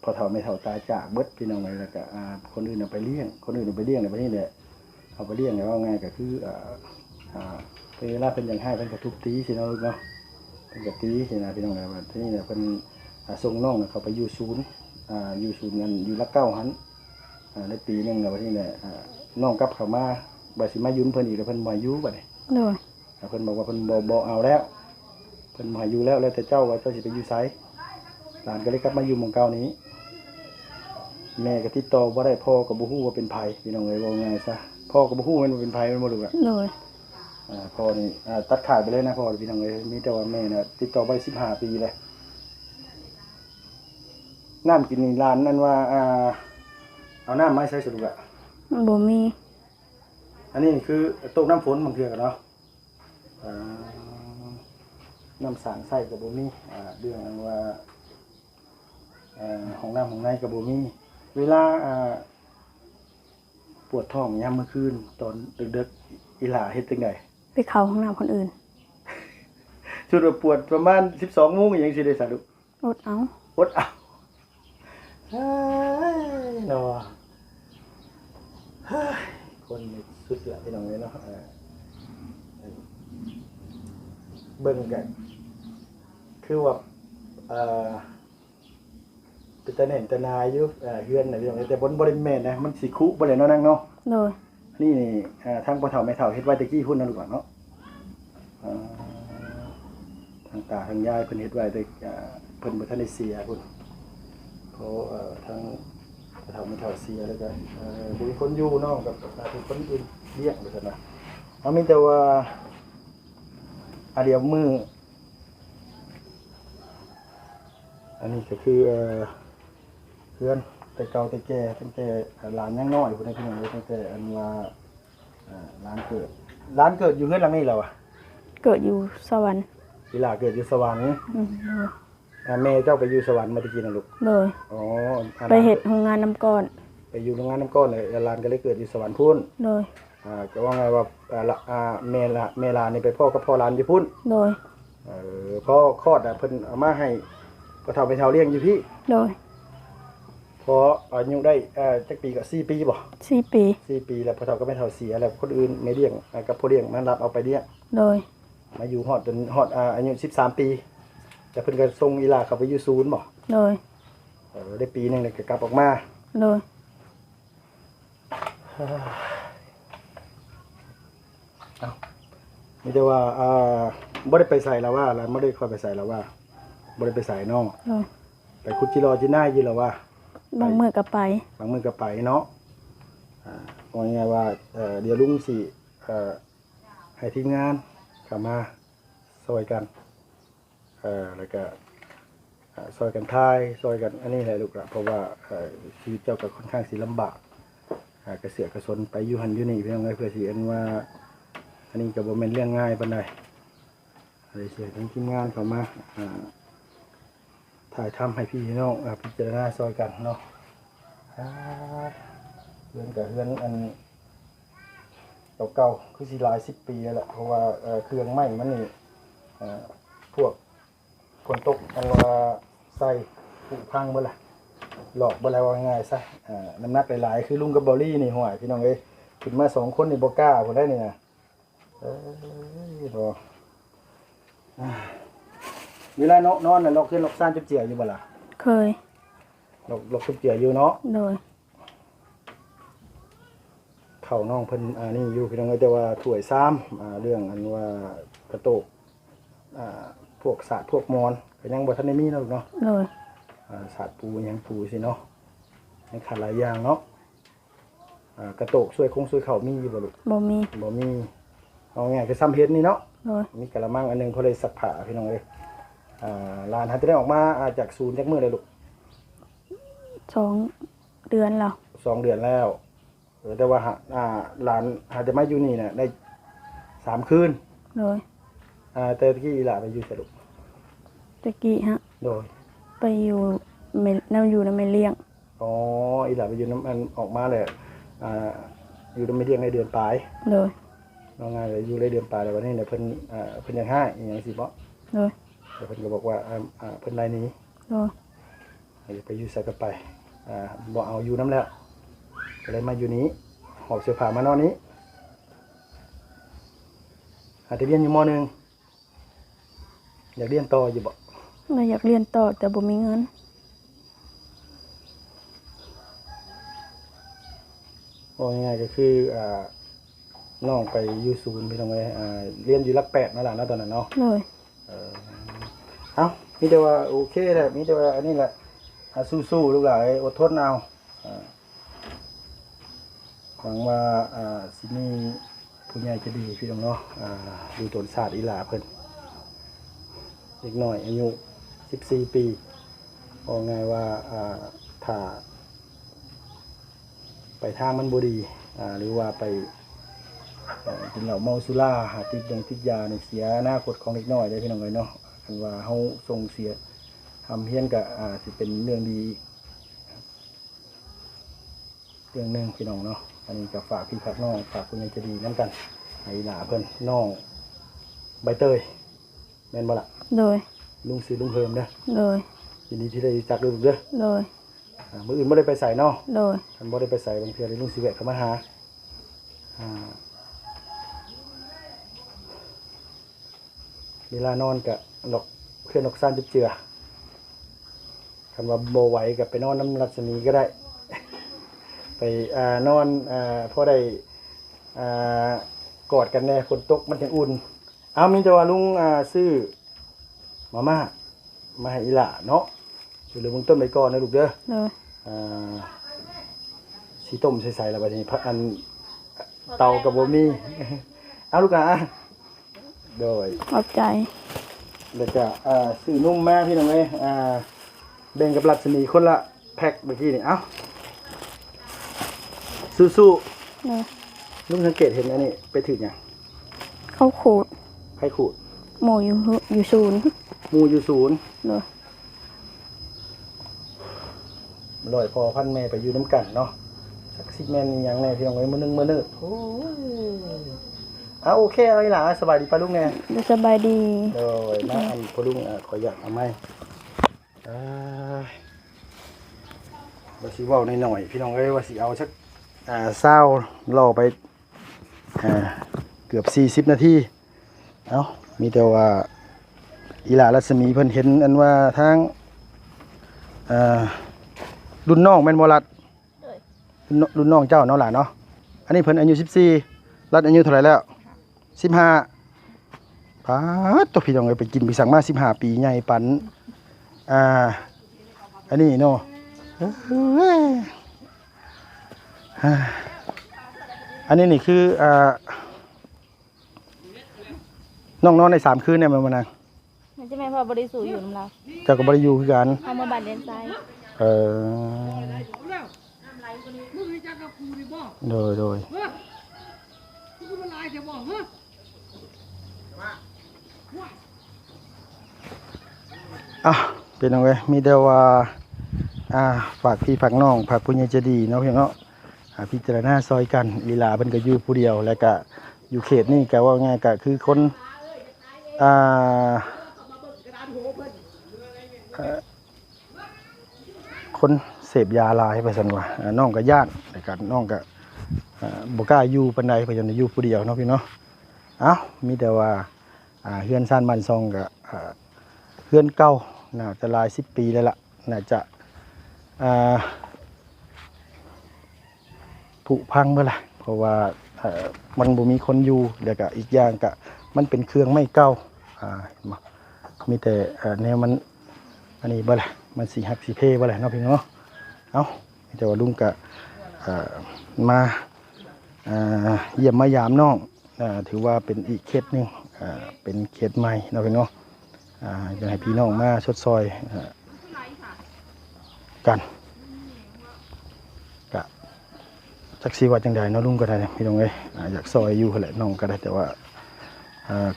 พอเฒ่าไม่เฒ่าตายจากเบิดพี่น้องเลยแล้วก็คนอื่นเอาไปเลี้ยงคนอื่นเอาไปเลี้ยงในประเทศเนี่ยเอาไปเลี้ยงแล้วว่าไงก็คือเวลาเพิ่นอยากให้เพิ่นก็ทุบตีสิเนาะลูกเนาะเพิ่นก็ตีสินะพี่น้องเลยว่าที่นี่เนี่ยเพิ่นส่งน้องเขาไปอยู่ศูนย์อยู่ศูนย์นั้นอยู่ละ9หันในปีนึงแล้วว่าที่เนี่ยน้องกลับเข้ามาบ่สิมายืมเพิ่นอีกแล้วเพิ่นบ่อยู่บัดนี้ โดย เพิ่นบอกว่าเพิ่นบ่เอาแล้วเพิ่นบ่ให้อยู่แล้วแต่เจ้าว่าเจ้าสิไปอยู่ไสหลานก็เลยกลับมาอยู่หมู่เก่านี้แม่ก็ติดต่อบ่ได้พ่อก็บ่ฮู้ว่าเป็นไผพี่น้องเอ้ยว่าง่ายซะพ่อก็บ่ฮู้ว่าเป็นไผมันบ่รู้อ่ะ โดย พ่อนี่ตัดขาดไปเลยนะพ่อพี่น้องเอ้ยมีแต่ว่าแม่น่ะติดต่อไป15ปีแล้วน้ำกินนี่ร้านนั่นว่าเอาน้ำมาใช้สะดวกอ่ะ บ่มี อันนี้คือตกน้ำฝนบางเทื่อกันเนาะน้ำสางใส่กับบ่มีเรื่องว่าของน้ำของในกับบ่มีเวลาปวดท้องยามมื้อคืนตอนดึกๆอีหล่าเฮ็ดจังได๋ ไปเข้าห้องน้ำคนอื่น ชุดว่าปวดประมาณ 12 โมงอหยังสิได้สะดุก อดเอา อดเอาเฮ้ยเนาะเฮ้ยคนนี่สุดละพี่น้องเอ้ยเนาะเบิ่งกันคือว่าเป็นตาแหน่งตานาอยู่เฮือนน่ะพี่น้องแต่บ่ได้แม่นนะมันสิคุบ่ได้เนาะนั่งเนาะ โดย นี่ทางพ่อเฒ่าแม่เฒ่าเฮ็ดไว้ตะกี้พุ่นนั่นลูกเนาะทางตาทางยายเพิ่นเฮ็ดไว้แต่เพิ่นบ่ทันได้เสียพุ่นเพราะทางพ่อเฒ่าแม่เฒ่าเสียแล้วก็บ่มีคนอยู่เนาะกับเป็นคนอื่นเลี้ยงว่าซั่นนะเอามีแต่ว่าเดี๋ยวมื้ออันนี้ก็คือเพื่อนแต่เก่าแต่แก่ตั้งแต่หลานยังน้อยพุ่นนะพี่น้องตั้งแต่อันว่าร้านเกิดอยู่เฮือนหลังนี้แล้วอ่ะ เกิดอยู่สวรรค์ อีหล่าเกิดอยู่สวรรค์ โดย แม่เจ้าไปอยู่สวรรค์มาตะกี้นะลูก โดย อ๋อ ไปเฮ็ดโรงงานน้ำก้อน ไปอยู่โรงงานน้ำก้อนเลยหลานก็เลยเกิดอยู่สวรรค์พุ่น โดย ก็ว่าไงว่าแม่หลานนี่ไปพ่อกับพ่อหลานอยู่พุ่น โดย พ่อคลอดเพิ่นเอามาให้พ่อเฒ่าไปเฒ่าเลี้ยงอยู่พี่ โดย พออายุได้จักปีก็4 ปีบ่ 4 ปี 4 ปีแล้วพ่อเฒ่าก็แม่เฒ่าเสียแล้วคนอื่นไม่เลี้ยงกับพ่อเลี้ยงมารับเอาไปเลี้ยง โดย มาอยู่ฮอดจนฮอดอายุ13 ปีแต่เพิ่นก็ส่งอีหลาเข้าไปอยู่ศูนย์บ่ โดย ได้ปีนึงแล้วก็กลับออกมา โดย มีแต่ว่าบ่ได้ไปใส่แล้วว่าแล้วบ่ได้ค่อยไปใส่แล้วว่าบ่ได้ไปใส่น้อง โดย ไปคุดจิรอจิหน้าอยู่แล้วว่า บางมื้อก็ไป บางมื้อก็ไปเนาะว่าไงว่าเดี๋ยวลุงสิให้ทีมงานเข้ามาซอยกันแล้วก็ซอยกันทายซอยกันอันนี้แหละลูกละเพราะว่าชีวิตเจ้าก็ค่อนข้างสิลำบากกระเสือกกระสนไปอยู่หันอยู่นี่เพียงไงเพื่อสิอันว่าอันนี้ก็บ่แม่นเรื่องง่ายปานใดอะไรเสียทั้งทีมงานเข้ามาถ่ายทำให้พี่น้องพิจารณาซอยกันเนาะเฮือนกับเฮือนอันเก่าๆคือสิหลาย10 ปีแล้วแหละเพราะว่าเครื่องไม้มันนี่พวกคนตกอันว่าใส่ผุพังบ่ล่ะหลอกบ่แล้วว่าง่ายซะน้ำหนักหลายๆคือลุงกับบอลลี่นี่ห่วยพี่น้องเอ้ยขึ้นมา2 คนนี่บ่กล้าพุ่นได้นี่นะบ่เวลานอนน่ะเราขึ้นลอกซ่านจุบเจียอยู่บ่ล่ะ เคย ลอกจุบเจียอยู่เนาะ โดย เข้าน้องเพิ่นนี่อยู่พี่น้องเอ้ยแต่ว่าถ้วยซ้ำเรื่องอันว่ากระโตกพวกสาดพวกมอนก็ยังบ่ทันได้มีเนาะลูกเนาะ โดย สาดปูยังปูสิเนาะยังขาดหลายอย่างเนาะกระโตกช่วยช่วยเข่ามีอยู่บ่ลูก บ่มี บ่มีเอาง่ายคือซ้ำเฮ็ดนี่เนาะ โดย มีกะละมังอันนึงพอเลยสักผ้าพี่น้องเอ้ยลานหาจะได้ออกมาจากศูนย์จักมื้อเลยลูก 2 เดือนแล้ว 2 เดือนแล้วแต่ว่าหลานหาจะมาอยู่นี่น่ะได้3 คืน โดย แต่ตะกี้อีหลาไปอยู่ไสลูก ตะกี้ฮะ โดย ไปอยู่น้ำอยู่น้ำไม่เลี้ยง อ๋ออีหลาไปอยู่น้ำมันออกมาเลยอยู่น้ำไม่เลี้ยงในเดือนปลาย โดย น้องงานเลยอยู่ในเดือนปลายแล้ววันนี้เนี่ยเพิ่นยังให้อหย่างสิบ่ โดย แต่เพิ่นก็บอกว่าเพิ่นรายนี้ โดย ไปอยู่ใส่กันไปบ่เอาอยู่น้ำแล้วก็เลยมาอยู่นี้หอบเสื้อผ้ามานอนนี้อาจจะเรียนอยู่ม.1อยากเรียนต่ออยู่บ่ เราอยากเรียนต่อแต่บ่มีเงิน ง่ายๆก็คือน้องไปอยู่ศูนย์พี่น้องเอ้ยเรียนอยู่หลัก8นั่นแหละเนาะตอนนั้นเนาะ เลย เอ้ามีแต่ว่าโอเคแหละมีแต่ว่าอันนี้แหละสู้ๆลูกหลานอดทนเอาหวังว่าสิมีผู้ใหญ่จะดีพี่น้องเนาะดูตนศาสตร์อีหลาเพิ่นเด็กน้อยอายุ14 ปีบอกง่ายว่าถ้าไปทางมันบ่ดีหรือว่าไปกินเหล้าเมาสุราหาติดยาเนี่ยเสียอนาคตของเด็กน้อยได้พี่น้องเอ้ยเนาะคันว่าเฮาส่งเสียทำเฮียนก็สิเป็นเรื่องดีเรื่องหนึงพี่น้องเนาะอันนี้ก็ฝากพี่ฝากน้องฝากคุณยายจะดีนำกันให้หลาเพิ่นน้องใบเตยแม่นบ่ล่ะ เลย ลุงซื้อลุงเพิ่มเด้อ เลย ยินดีที่ได้รู้จักลูกเด้อ เลย มื้ออื่นบ่ได้ไปใส่เนาะ เลย คันบ่ได้ไปใส่บางเทื่อได้ลุงสิแวะเข้ามาหาเวลานอนก็นกเพื่อนนกซ่านจุบเจือคันว่าบ่ไหวก็ไปนอนน้ำรัศมีก็ได้ ไปนอนพอได้กอดกันแน่ฝนตกมันจังอุ่นมีแต่ว่าลุงซื้อมาให้อีหล่าเนาะอยู่เลยเบิ่งต้นไม้ก่อนนะลูกเด้อ เลย สีต้มใส่ๆแล้วบัดนี้พักอันเตากับบ่มี เอาลูกอ่ะโดย ขอบใจ แล้วก็ซื้อนุ่มมาพี่น้องเอ้ยแบ่งกับรัศมีคนละแพ็คเมื่อกี้นี่เอ้าสู้ เลย ๆลุงสังเกตเห็นอันนี้ไปถึงหยัง เขาขูด ใครขูด หมูอยู่ศูนย์ หมู่อยู่ศูนย์ เลย ลอยพอพันแม่ไปอยู่น้ำกันเนาะสักสิแม่นหยังแน่พี่น้องเอ้ยมื้อนึงโอ้ยโอเคเอาอีหล่ะสบายดีป่ะลุงแน่ สบายดี โดยมาอันพอลุงขออยากเอาไหมว่าสิเว้าหน่อยๆพี่น้องเอ้ยว่าสิเอาสัก20รอไปเกือบ40 นาทีมีแต่ว่าอีหลารัศมีเพิ่นเห็นอันว่าทางรุ่นน้องแม่นบ่รัดรุ่นน้องเจ้าเนาะหล่ะเนาะอันนี้เพิ่นอายุ14รัดอายุเท่าไหร่แล้ว15ตัวพี่น้องเอ้ยไปกินไปสั่งมา15 ปีใหญ่ปันอันนี้เนาะอันนี้นี่คือน้องนอนใน3 คืนเนี่ยมันนาง มันจะแม่พอบริสุทธิ์อยู่น้ำเรา เจ้าก็บ่ได้อยู่คือกัน เอามาบัดเลี้ยงไซ โดยเป็นยังไงมีแต่ว่าฝากพี่ฝากน้องฝากผู้ใหญ่ใจดีเนาะพี่เนาะพิจารณาซอยกันลีลาเพิ่นก็อยู่ผู้เดียวแล้วก็อยู่เขตนี่ก็ว่าง่ายก็คือคนคนเสพยาหลายไปซั่นว่าน้องก็ย่านแล้วก็น้องก็บ่กล้าอยู่ปานใดเพราะฉะนั้นอยู่ผู้เดียวเนาะพี่เนาะมีแต่ว่าเฮือนซ่านบ้านซองก็เฮือนเก่าน่าจะหลาย10 ปีแล้วล่ะน่าจะผุพังเมื่อไหร่เพราะว่ามันบ่มีคนอยู่แล้วก็อีกอย่างก็มันเป็นเครื่องไม้เก่ามีแต่แนวมันอันนี้บ่ล่ะมันสิหักสิเพบ่ล่ะเนาะพี่เนาะมีแต่ว่าลุงก็มาเยี่ยมมายามน้องถือว่าเป็นอีกเคสหนึงเป็นเคสใหม่เนาะพี่เนาะอยากให้พี่น้องมาชดซอยกันกะจักสิว่าจังใดเนาะลุงก็ได้พี่น้องเอ้ยอยากซอยอยู่แหละน้องก็ได้แต่ว่า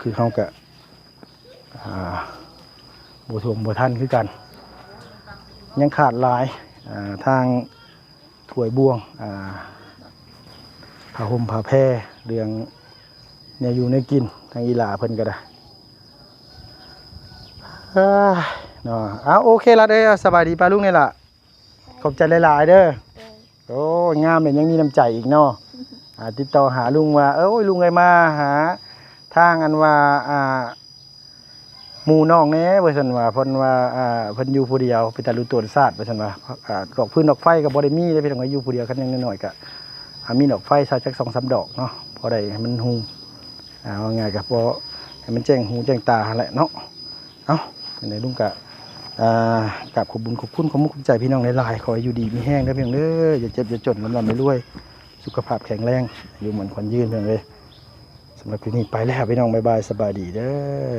คือเขาก็บ่ท่วมบ่ทันคือกันยังขาดหลายทางถ้วยบ่วงผ้าห่มผ้าแพรเรื่องเนี่ยอยู่ในกินทางอีหลาเพิ่นก็ได้เนาะโอเคละเด้อสบายดีป้าลุงนี่ล่ะ ขอบใจหลายๆเด้อ โดย โอ้ยงามเลยยังมีน้ำใจอีกเนาะติดต่อหาลุงว่าลุงไงมาหาทางอันว่าหมู่น้องแหน่ว่าซั่นว่าเพิ่นว่าเพิ่นอยู่ผู้เดียวไปตะลุตัวศาสตร์ว่าซั่นว่าดอกพื้นดอกไฟก็บ่ได้มีเลยพี่น้องอยู่ผู้เดียวคันยังน้อยๆก็มีดอกไฟซะจัก 2-3 ดอกเนาะพอได้ให้มันฮู้ว่าง่ายก็พอให้มันแจ้งหูแจ้งตาแหละเนาะเอ้าจังได๋ลุงก็กราบขอบคุญขอบคุณขอบมุกขอบใจพี่น้องหลายๆขอให้อยู่ดีมีแห้งเด้อพี่น้องเด้ออย่าเจ็บอย่าจนลำไม่รวยสุขภาพแข็งแรงอยู่เหมือนคนยืนเพียงเลยสำหรับคลิปนี้ไปแล้วพี่น้องบ๊ายบายสบายดีเด้อ